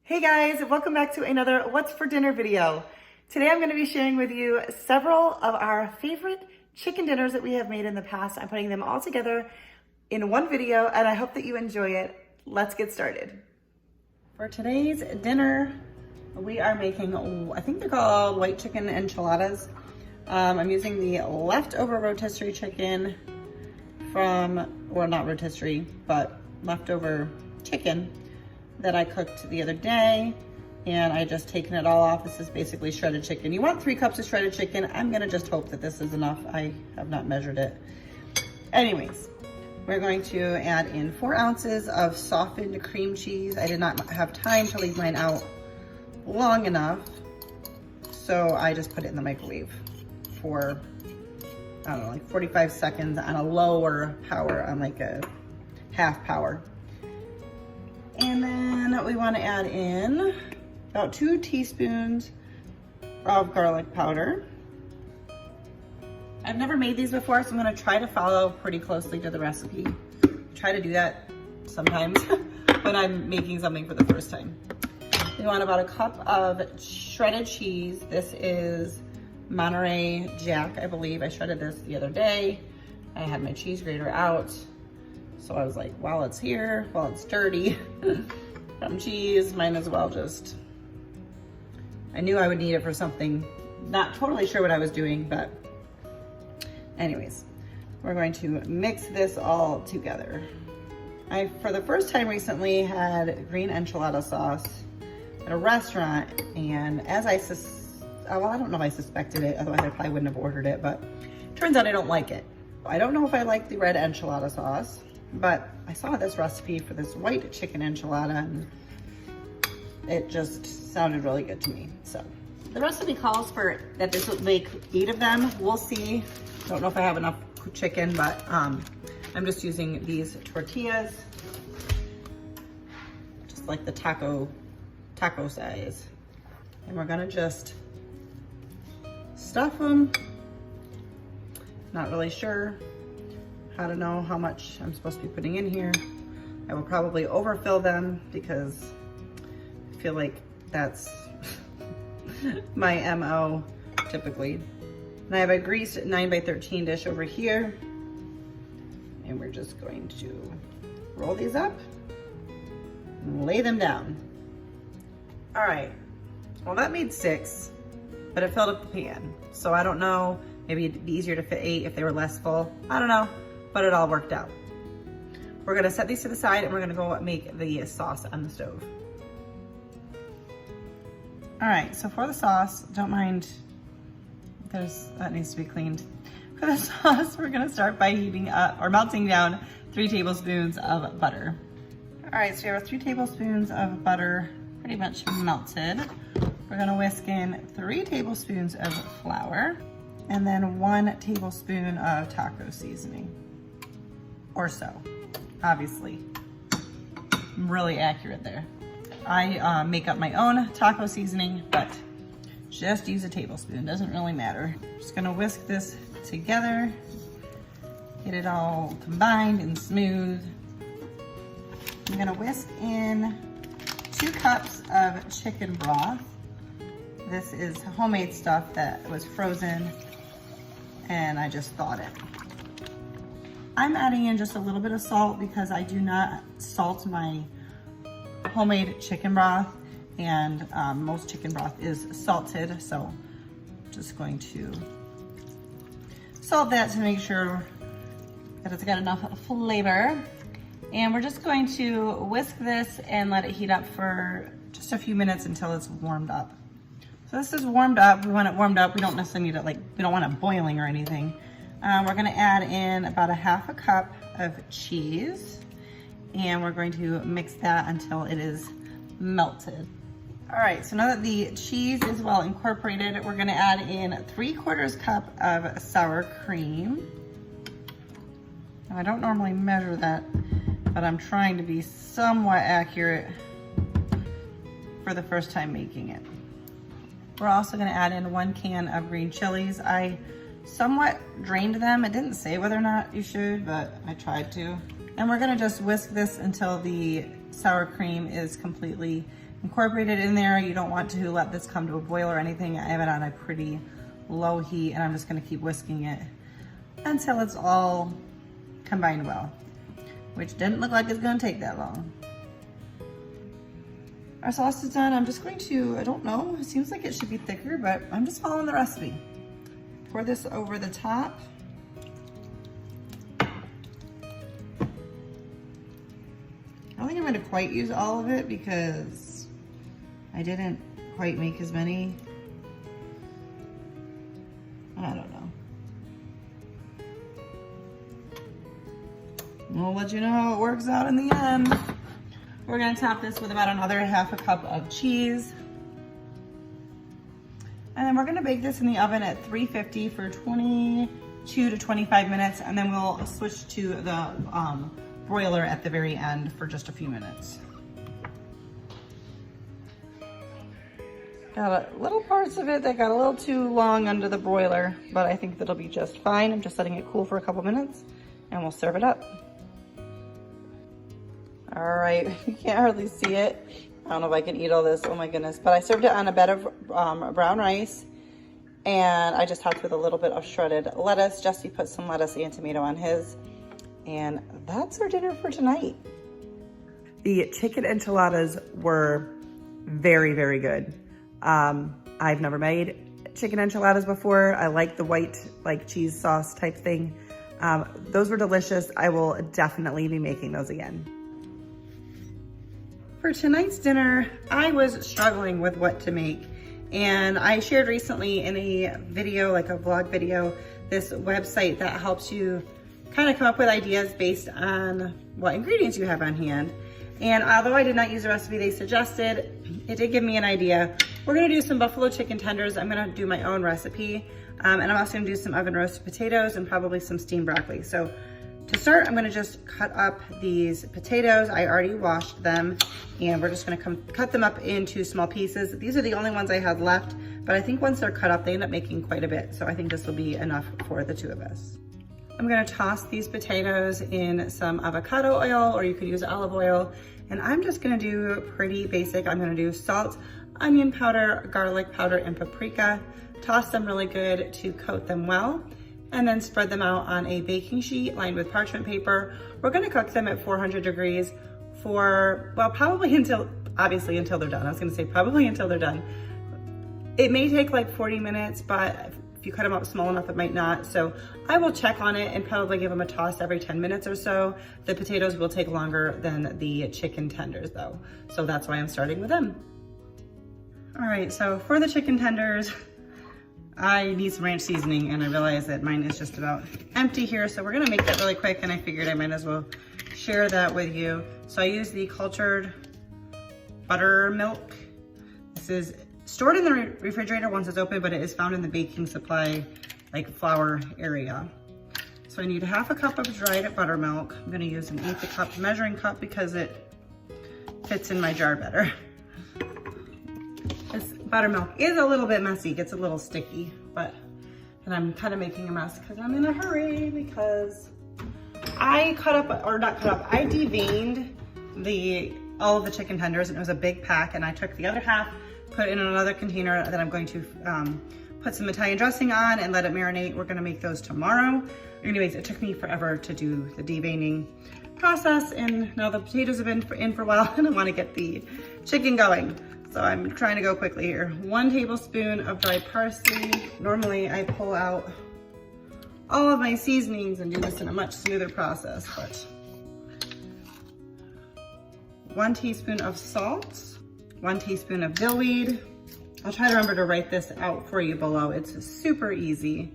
Hey guys, welcome back to another What's for Dinner video. Today I'm going to be sharing with you several of our favorite chicken dinners that we have made in the past. I'm putting them all together in one video and I hope that you enjoy it. Let's get started. For today's dinner, we are making, I think they're called white chicken enchiladas. I'm using the leftover rotisserie chicken from, well, not rotisserie, but leftover chicken that I cooked the other day, and I just taken it all off. This is basically shredded chicken. You want 3 cups of shredded chicken. I'm gonna just hope that this is enough. I have not measured it. Anyways, we're going to add in 4 ounces of softened cream cheese. I did not have time to leave mine out long enough, so I just put it in the microwave for, I don't know, like 45 seconds on a lower power, on like a half power. And then we want to add in about 2 teaspoons of garlic powder. I've never made these before, so I'm going to try to follow pretty closely to the recipe. Try to do that sometimes when I'm making something for the first time. We want about 1 cup of shredded cheese. This is Monterey Jack, I believe. I shredded this the other day. I had my cheese grater out. So I was like, while it's here, while it's dirty from cheese, might as well just, I knew I would need it for something. Not totally sure what I was doing, but anyways, we're going to mix this all together. I, for the first time recently, had green enchilada sauce at a restaurant, and as well, I don't know if I suspected it, otherwise I probably wouldn't have ordered it, but turns out I don't like it. I don't know if I like the red enchilada sauce, but I saw this recipe for this white chicken enchilada and it just sounded really good to me. So the recipe calls for that this would make 8 of them. We'll see. Don't know if I have enough chicken, but I'm just using these tortillas, just like the taco size. And we're gonna just stuff them. Not really sure how to know how much I'm supposed to be putting in here. I will probably overfill them because I feel like that's my MO typically. And I have a greased 9x13 dish over here. And we're just going to roll these up and lay them down. All right, well that made 6, but it filled up the pan. So I don't know, maybe it'd be easier to fit 8 if they were less full. I don't know. But it all worked out. We're gonna set these to the side and we're gonna go make the sauce on the stove. All right, so for the sauce, don't mind, that needs to be cleaned. For the sauce, we're gonna start by heating up or melting down 3 tablespoons of butter. All right, so we have 3 tablespoons of butter pretty much melted. We're gonna whisk in 3 tablespoons of flour and then 1 tablespoon of taco seasoning. Or so, obviously. I'm really accurate there. I make up my own taco seasoning, but just use a tablespoon, doesn't really matter. Just gonna whisk this together, get it all combined and smooth. I'm gonna whisk in 2 cups of chicken broth. This is homemade stuff that was frozen and I just thawed it. I'm adding in just a little bit of salt because I do not salt my homemade chicken broth, and most chicken broth is salted, so just going to salt that to make sure that it's got enough flavor. And we're just going to whisk this and let it heat up for just a few minutes until it's warmed up. So this is warmed up. We want it warmed up. We don't necessarily need it we don't want it boiling or anything. We're gonna add in about 1/2 cup of cheese, and we're going to mix that until it is melted. All right, so now that the cheese is well incorporated, we're gonna add in 3/4 cup of sour cream. Now, I don't normally measure that, but I'm trying to be somewhat accurate for the first time making it. We're also gonna add in 1 can of green chilies. I somewhat drained them. It didn't say whether or not you should, but I tried to. And we're gonna just whisk this until the sour cream is completely incorporated in there. You don't want to let this come to a boil or anything. I have it on a pretty low heat, and I'm just gonna keep whisking it until it's all combined well, which didn't look like it's gonna take that long. Our sauce is done. I'm just going to, I don't know, it seems like it should be thicker, but I'm just following the recipe. Pour this over the top. I don't think I'm gonna quite use all of it because I didn't quite make as many. I don't know. We'll let you know how it works out in the end. We're gonna top this with about another half a cup of cheese. And then we're gonna bake this in the oven at 350 for 22 to 25 minutes, and then we'll switch to the broiler at the very end for just a few minutes. Got little parts of it that got a little too long under the broiler, but I think that'll be just fine. I'm just letting it cool for a couple minutes, and we'll serve it up. All right, you can't hardly see it. I don't know if I can eat all this, oh my goodness. But I served it on a bed of brown rice, and I just topped with a little bit of shredded lettuce. Jesse put some lettuce and tomato on his, and that's our dinner for tonight. The chicken enchiladas were very, very good. I've never made chicken enchiladas before. I like the white, like cheese sauce type thing. Those were delicious. I will definitely be making those again. For tonight's dinner, I was struggling with what to make, and I shared recently in a video, like a vlog video, this website that helps you kind of come up with ideas based on what ingredients you have on hand. And although I did not use the recipe they suggested, it did give me an idea. We're gonna do some buffalo chicken tenders. I'm gonna do my own recipe, and I'm also gonna do some oven roasted potatoes and probably some steamed broccoli. So to start, I'm gonna just cut up these potatoes. I already washed them, and we're just gonna cut them up into small pieces. These are the only ones I had left, but I think once they're cut up, they end up making quite a bit. So I think this will be enough for the two of us. I'm gonna toss these potatoes in some avocado oil, or you could use olive oil. And I'm just gonna do pretty basic. I'm gonna do salt, onion powder, garlic powder, and paprika. Toss them really good to coat them well, and then spread them out on a baking sheet lined with parchment paper. We're gonna cook them at 400 degrees for, well, probably obviously until they're done. I was gonna say probably until they're done. It may take like 40 minutes, but if you cut them up small enough, it might not. So I will check on it and probably give them a toss every 10 minutes or so. The potatoes will take longer than the chicken tenders though. So that's why I'm starting with them. All right, so for the chicken tenders, I need some ranch seasoning, and I realize that mine is just about empty here. So we're gonna make that really quick, and I figured I might as well share that with you. So I use the cultured buttermilk. This is stored in the refrigerator once it's open, but it is found in the baking supply, like flour area. So I need half a cup of dried buttermilk. I'm gonna use an 1/8 cup measuring cup because it fits in my jar better. This buttermilk is a little bit messy, gets a little sticky, and I'm kind of making a mess because I'm in a hurry because I I deveined all of the chicken tenders, and it was a big pack, and I took the other half, put it in another container that I'm going to put some Italian dressing on and let it marinate. We're gonna make those tomorrow. Anyways, it took me forever to do the deveining process, and now the potatoes have been in for a while, and I wanna get the chicken going. So I'm trying to go quickly here. 1 tablespoon of dried parsley. Normally I pull out all of my seasonings and do this in a much smoother process, but 1 teaspoon of salt, 1 teaspoon of dill weed. I'll try to remember to write this out for you below. It's super easy.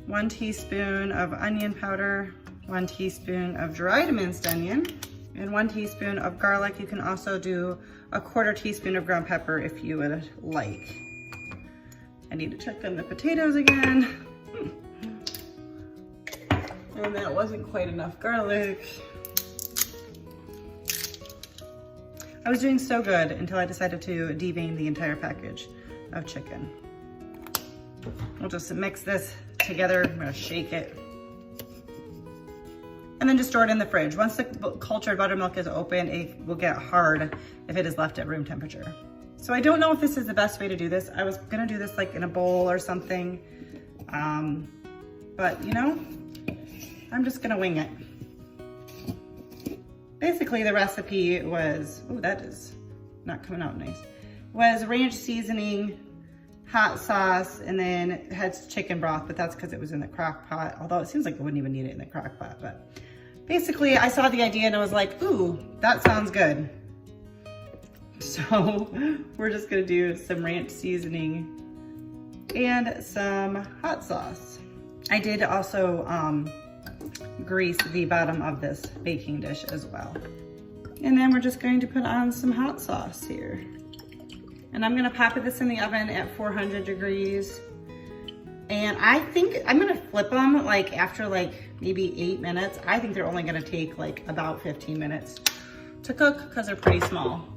1 teaspoon of onion powder, 1 teaspoon of dried minced onion, and 1 teaspoon of garlic. You can also do a 1/4 teaspoon of ground pepper if you would like. I need to check on the potatoes again. And that wasn't quite enough garlic. I was doing so good until I decided to devein the entire package of chicken. We'll just mix this together. I'm gonna shake it. and then just store it in the fridge. Once the cultured buttermilk is open, it will get hard if it is left at room temperature. So I don't know if this is the best way to do this. I was gonna do this like in a bowl or something, but you know, I'm just gonna wing it. Basically the recipe was, oh, that is not coming out nice, was ranch seasoning, hot sauce, and then it had chicken broth, but that's because it was in the crock pot, although it seems like I wouldn't even need it in the crock pot. But basically I saw the idea and I was like, ooh, that sounds good. So we're just gonna do some ranch seasoning and some hot sauce. I did also grease the bottom of this baking dish as well. And then we're just going to put on some hot sauce here. And I'm gonna pop this in the oven at 400 degrees. And I think I'm gonna flip them like after like maybe 8 minutes. I think they're only gonna take like about 15 minutes to cook because they're pretty small.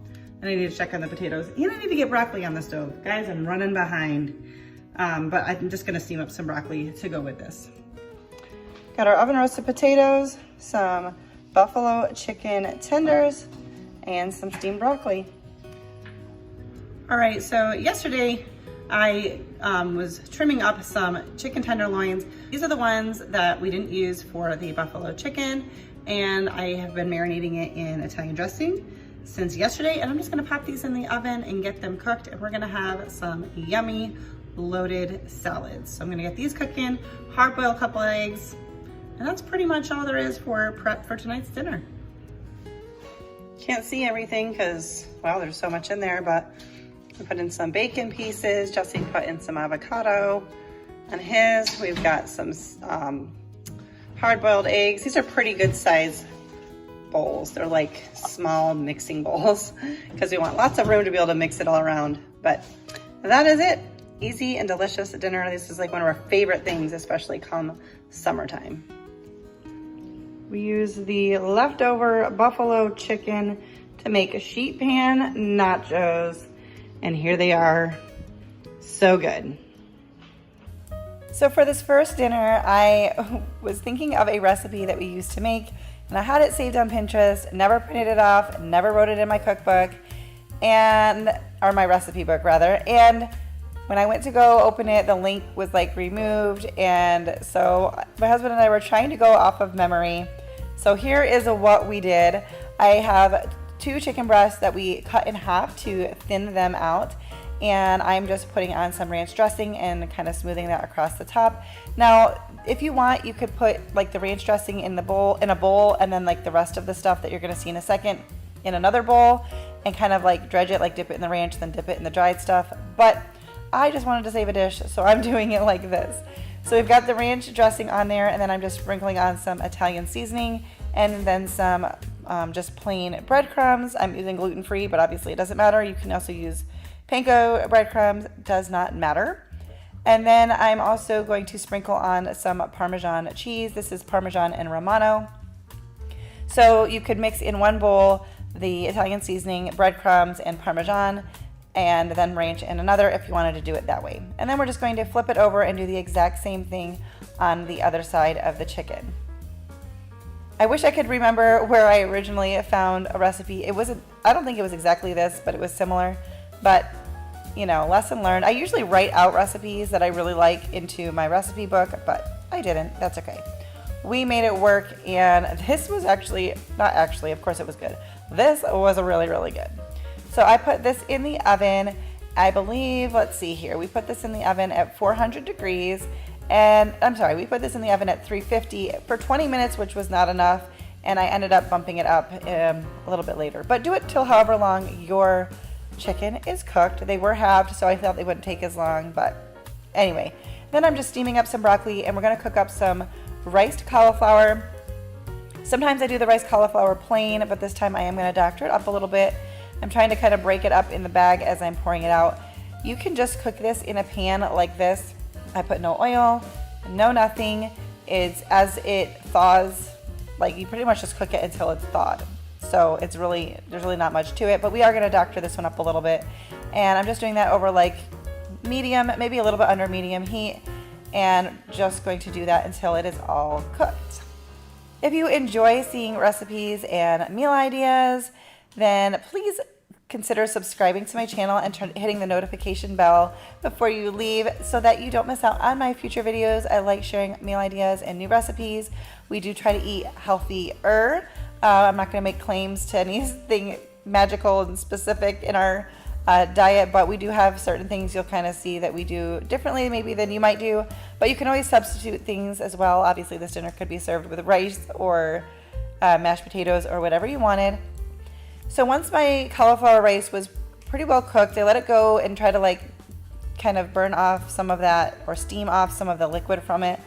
And I need to check on the potatoes. And I need to get broccoli on the stove. Guys, I'm running behind. But I'm just gonna steam up some broccoli to go with this. Got our oven roasted potatoes, some buffalo chicken tenders, and some steamed broccoli. All right, so yesterday I was trimming up some chicken tenderloins. These are the ones that we didn't use for the buffalo chicken, and I have been marinating it in Italian dressing since yesterday, and I'm just gonna pop these in the oven and get them cooked, and we're gonna have some yummy loaded salads. So I'm gonna get these cooking, hard boil a couple eggs, and that's pretty much all there is for prep for tonight's dinner. Can't see everything because, well, there's so much in there, but I put in some bacon pieces. Jesse put in some avocado on his. We've got some hard-boiled eggs. These are pretty good size bowls. They're like small mixing bowls because we want lots of room to be able to mix it all around. But that is it. Easy and delicious dinner. This is like one of our favorite things, especially come summertime. We use the leftover buffalo chicken to make a sheet pan nachos. And here they are, so good. So for this first dinner, I was thinking of a recipe that we used to make, and I had it saved on Pinterest, never printed it off, never wrote it in my cookbook, or my recipe book rather, and when I went to go open it, the link was like removed, and so my husband and I were trying to go off of memory. So here is what we did. I have 2 chicken breasts that we cut in half to thin them out, and I'm just putting on some ranch dressing and kind of smoothing that across the top. Now, if you want, you could put like the ranch dressing in a bowl, and then like the rest of the stuff that you're gonna see in a second in another bowl, and kind of like dredge it, like dip it in the ranch, then dip it in the dried stuff. But I just wanted to save a dish, so I'm doing it like this. So we've got the ranch dressing on there, and then I'm just sprinkling on some Italian seasoning, and then some just plain breadcrumbs. I'm using gluten-free, but obviously it doesn't matter. You can also use panko breadcrumbs, does not matter. And then I'm also going to sprinkle on some Parmesan cheese. This is Parmesan and Romano. So you could mix in one bowl the Italian seasoning, breadcrumbs, and Parmesan, and then ranch in another if you wanted to do it that way. And then we're just going to flip it over and do the exact same thing on the other side of the chicken. I wish I could remember where I originally found a recipe. I don't think it was exactly this, but it was similar. But, you know, lesson learned. I usually write out recipes that I really like into my recipe book, but I didn't. That's okay. We made it work, and this was of course it was good. This was really, really good. So I put this in the oven, I believe, let's see here. We put this in the oven at 400 degrees. And I'm sorry, we put this in the oven at 350 for 20 minutes, which was not enough. And I ended up bumping it up a little bit later. But do it till however long your chicken is cooked. They were halved, so I thought they wouldn't take as long. But anyway, then I'm just steaming up some broccoli, and we're gonna cook up some riced cauliflower. Sometimes I do the riced cauliflower plain, but this time I am gonna doctor it up a little bit. I'm trying to kind of break it up in the bag as I'm pouring it out. You can just cook this in a pan like this. I put no oil, no nothing. It's as it thaws, like you pretty much just cook it until it's thawed. So there's really not much to it, but we are gonna doctor this one up a little bit. And I'm just doing that over like medium, maybe a little bit under medium heat, and just going to do that until it is all cooked. If you enjoy seeing recipes and meal ideas, then please consider subscribing to my channel and hitting the notification bell before you leave so that you don't miss out on my future videos. I like sharing meal ideas and new recipes. We do try to eat healthier. I'm not going to make claims to anything magical and specific in our diet, but we do have certain things you'll kind of see that we do differently maybe than you might do, but you can always substitute things as well. Obviously this dinner could be served with rice or mashed potatoes or whatever you wanted. So once my cauliflower rice was pretty well cooked, I let it go and try to like kind of burn off some of that or steam off some of the liquid from it.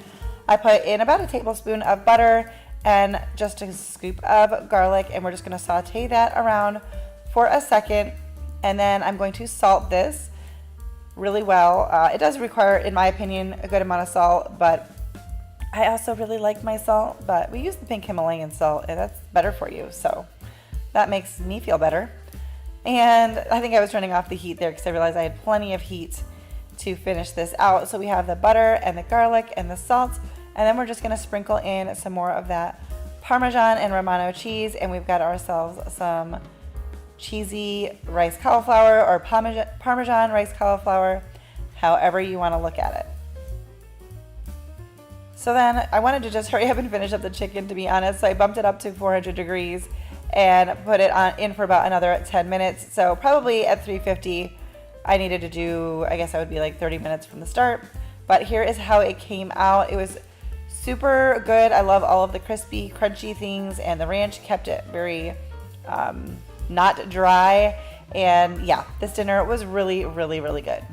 I put in about a tablespoon of butter and just a scoop of garlic, and we're just going to saute that around for a second, and then I'm going to salt this really well. It does require, in my opinion, a good amount of salt, but I also really like my salt, but we use the pink Himalayan salt and that's better for you, so that makes me feel better. And I think I was turning off the heat there because I realized I had plenty of heat to finish this out. So we have the butter and the garlic and the salt, and then we're just going to sprinkle in some more of that Parmesan and Romano cheese, and we've got ourselves some cheesy rice cauliflower or Parmesan rice cauliflower, however you want to look at it. So then I wanted to just hurry up and finish up the chicken, to be honest, so I bumped it up to 400 degrees and put it in for about another 10 minutes. So probably at 350, I needed to do, I guess I would be like 30 minutes from the start. But here is how it came out. It was super good. I love all of the crispy, crunchy things, and the ranch kept it very not dry. And yeah, this dinner was really, really, really good.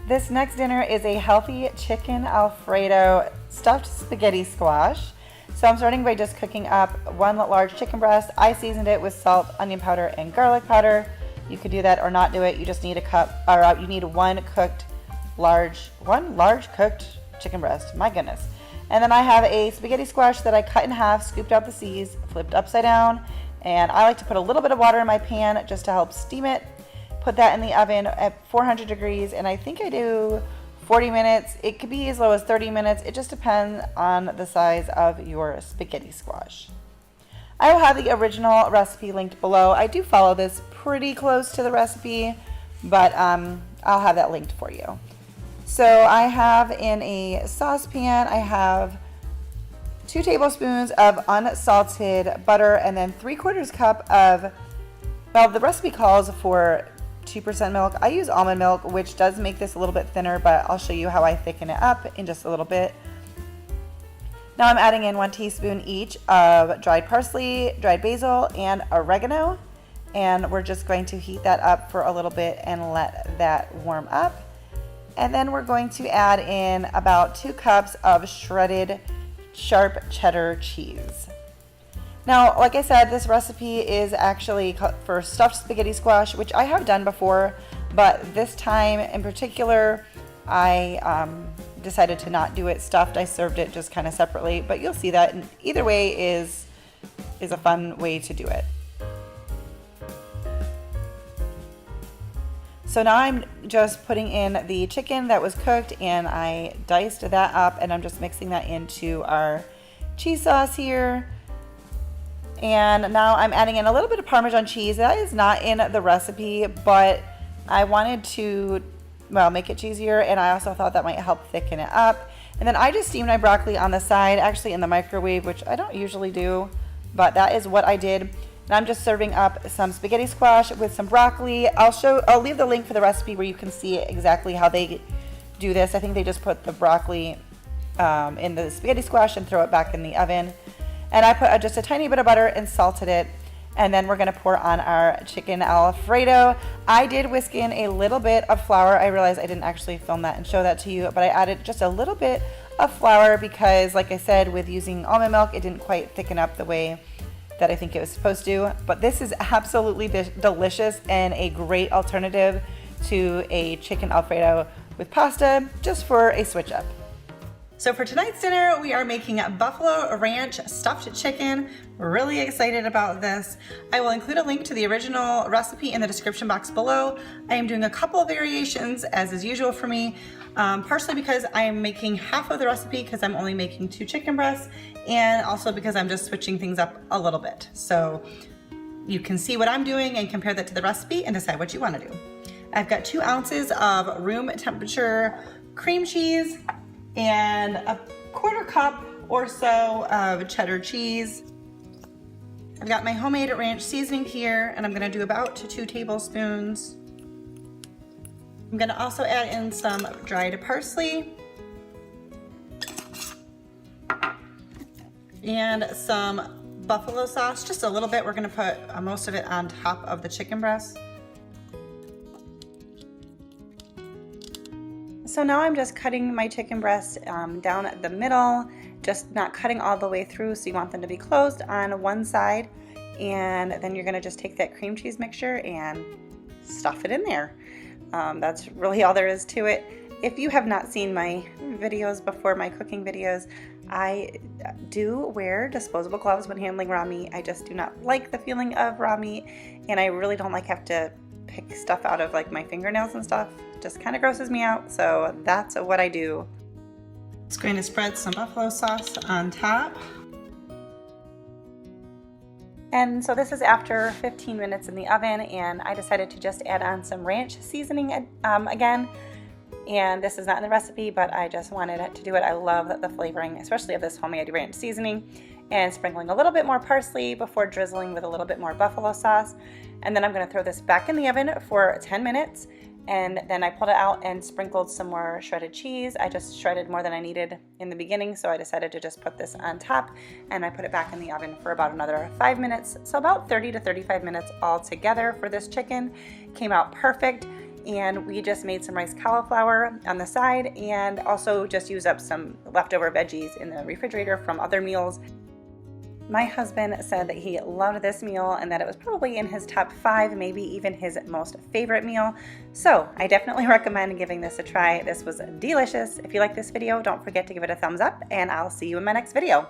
This next dinner is a healthy chicken Alfredo stuffed spaghetti squash. So I'm starting by just cooking up one large chicken breast. I seasoned it with salt, onion powder, and garlic powder. You could do that or not do it. You just need you need one large cooked chicken breast. My goodness. And then I have a spaghetti squash that I cut in half, scooped out the seeds, flipped upside down, and I like to put a little bit of water in my pan just to help steam it. Put that in the oven at 400 degrees, and I think I do 40 minutes. It could be as low as 30 minutes. It just depends on the size of your spaghetti squash. I will have the original recipe linked below. I do follow this pretty close to the recipe, but I'll have that linked for you. So I have in a saucepan, I have 2 tablespoons of unsalted butter and then 3/4 cup of, well, the recipe calls for 2% milk. I use almond milk, which does make this a little bit thinner, but I'll show you how I thicken it up in just a little bit. Now I'm adding in 1 teaspoon each of dried parsley, dried basil, and oregano, and we're just going to heat that up for a little bit and let that warm up. And then we're going to add in about 2 cups of shredded sharp cheddar cheese. Now, like I said, this recipe is actually for stuffed spaghetti squash, which I have done before, but this time in particular, I decided to not do it stuffed. I served it just kind of separately, but you'll see that. And either way is a fun way to do it. So now I'm just putting in the chicken that was cooked, and I diced that up, and I'm just mixing that into our cheese sauce here. And now I'm adding in a little bit of Parmesan cheese. That is not in the recipe, but I wanted to, well, make it cheesier, and I also thought that might help thicken it up. And then I just steamed my broccoli on the side, actually in the microwave, which I don't usually do, but that is what I did. And I'm just serving up some spaghetti squash with some broccoli. I'll leave the link for the recipe where you can see exactly how they do this. I think they just put the broccoli in the spaghetti squash and throw it back in the oven. And I put just a tiny bit of butter and salted it. And then we're gonna pour on our chicken Alfredo. I did whisk in a little bit of flour. I realized I didn't actually film that and show that to you, but I added just a little bit of flour because, like I said, with using almond milk, it didn't quite thicken up the way that I think it was supposed to. But this is absolutely delicious and a great alternative to a chicken Alfredo with pasta, just for a switch up. So for tonight's dinner, we are making buffalo ranch stuffed chicken. We're really excited about this. I will include a link to the original recipe in the description box below. I am doing a couple of variations as is usual for me, partially because I am making half of the recipe because I'm only making 2 chicken breasts, and also because I'm just switching things up a little bit. So you can see what I'm doing and compare that to the recipe and decide what you want to do. I've got 2 ounces of room temperature cream cheese and a 1/4 cup or so of cheddar cheese. I've got my homemade ranch seasoning here, and I'm gonna do about 2 tablespoons. I'm gonna also add in some dried parsley and some buffalo sauce, just a little bit. We're gonna put most of it on top of the chicken breast. So now I'm just cutting my chicken breast down the middle, just not cutting all the way through, so you want them to be closed on one side, and then you're gonna just take that cream cheese mixture and stuff it in there. That's really all there is to it. If you have not seen my videos before, my cooking videos, I do wear disposable gloves when handling raw meat. I just do not like the feeling of raw meat, and I really don't like have to pick stuff out of like my fingernails and stuff. Just kind of grosses me out, so that's what I do. Just going to spread some buffalo sauce on top. And so this is after 15 minutes in the oven, and I decided to just add on some ranch seasoning again. And this is not in the recipe, but I just wanted to do it. I love the flavoring, especially of this homemade ranch seasoning, and sprinkling a little bit more parsley before drizzling with a little bit more buffalo sauce. And then I'm gonna throw this back in the oven for 10 minutes. And then I pulled it out and sprinkled some more shredded cheese. I just shredded more than I needed in the beginning, so I decided to just put this on top, and I put it back in the oven for about another 5 minutes. So about 30 to 35 minutes all together for this chicken. Came out perfect, and we just made some rice cauliflower on the side, and also just used up some leftover veggies in the refrigerator from other meals. My husband said that he loved this meal and that it was probably in his top 5, maybe even his most favorite meal. So I definitely recommend giving this a try. This was delicious. If you like this video, don't forget to give it a thumbs up, and I'll see you in my next video.